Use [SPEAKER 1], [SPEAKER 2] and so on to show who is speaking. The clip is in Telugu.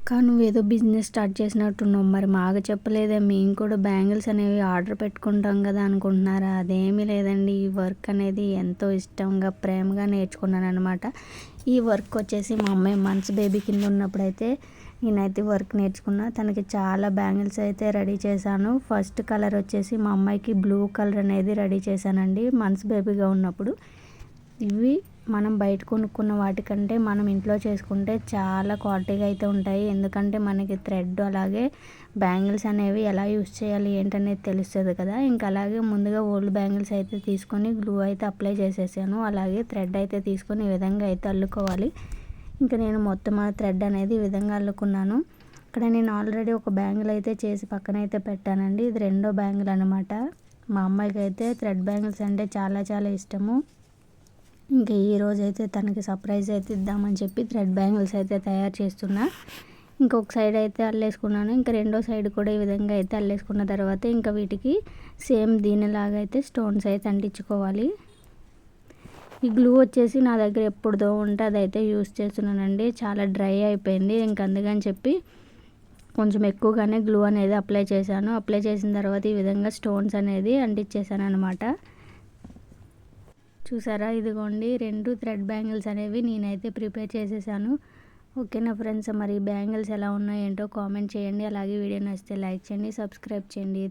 [SPEAKER 1] అక్క నువ్వేదో బిజినెస్ స్టార్ట్ చేసినట్టున్నావు, మరి మాకు చెప్పలేదే, మేము కూడా బ్యాంగిల్స్ అనేవి ఆర్డర్ పెట్టుకుంటాం కదా అనుకుంటున్నారా? అదేమీ లేదండి. ఈ వర్క్ అనేది ఎంతో ఇష్టంగా ప్రేమగా నేర్చుకున్నాను అనమాట. ఈ వర్క్ వచ్చేసి మా అమ్మాయి మంత్స్ బేబీ కింద ఉన్నప్పుడైతే నేనైతే వర్క్ నేర్చుకున్నా. తనకి చాలా బ్యాంగిల్స్ అయితే రెడీ చేశాను. ఫస్ట్ కలర్ వచ్చేసి మా అమ్మాయికి బ్లూ కలర్ అనేది రెడీ చేశానండి మంత్స్ బేబీగా ఉన్నప్పుడు. ఇవి మనం బయట కొనుక్కున్న వాటికంటే మనం ఇంట్లో చేసుకుంటే చాలా క్వాలిటీగా అయితే ఉంటాయి. ఎందుకంటే మనకి థ్రెడ్ అలాగే బ్యాంగిల్స్ అనేవి ఎలా యూస్ చేయాలి ఏంటనేది తెలుస్తుంది కదా. ఇంకా అలాగే ముందుగా ఓల్డ్ బ్యాంగిల్స్ అయితే తీసుకొని గ్లూ అయితే అప్లై చేసేసాను. అలాగే థ్రెడ్ అయితే తీసుకొని ఈ విధంగా అయితే అల్లుకోవాలి. ఇంకా నేను మొత్తం ఆ థ్రెడ్ అనేది ఈ విధంగా అల్లుకున్నాను. ఇక్కడ నేను ఆల్రెడీ ఒక బ్యాంగిల్ అయితే చేసి పక్కన అయితే పెట్టానండి. ఇది రెండో బ్యాంగిల్ అనమాట. మా అమ్మాయికి అయితే థ్రెడ్ బ్యాంగిల్స్ అంటే చాలా చాలా ఇష్టము. ఇంకా ఈరోజు అయితే తనకి సర్ప్రైజ్ అయితే ఇద్దామని చెప్పి థ్రెడ్ బ్యాంగిల్స్ అయితే తయారు చేస్తున్నా. ఇంకొక సైడ్ అయితే అల్లేసుకున్నాను. ఇంకా రెండో సైడ్ కూడా ఈ విధంగా అయితే అల్లేసుకున్న తర్వాత ఇంకా వీటికి సేమ్ దీనిలాగా అయితే స్టోన్స్ అయితే అంటించుకోవాలి. ఈ గ్లూ వచ్చేసి నా దగ్గర ఎప్పుడుదో ఉంటే అదైతే యూస్ చేస్తున్నానండి. చాలా డ్రై అయిపోయింది. ఇంక అందుకని చెప్పి కొంచెం ఎక్కువగానే గ్లూ అనేది అప్లై చేశాను. అప్లై చేసిన తర్వాత ఈ విధంగా స్టోన్స్ అనేది అంటించేసాను అనమాట. చూసారా, ఇదిగోండి 2 థ్రెడ్ బ్యాంగిల్స్ అనేవి నేనైతే ప్రిపేర్ చేసేసాను. ఓకేనా ఫ్రెండ్స్, మరి బ్యాంగిల్స్ ఎలా ఉన్నాయో ఏంటో కామెంట్ చేయండి. అలాగే వీడియో నచ్చితే లైక్ చేయండి, సబ్స్క్రైబ్ చేయండి.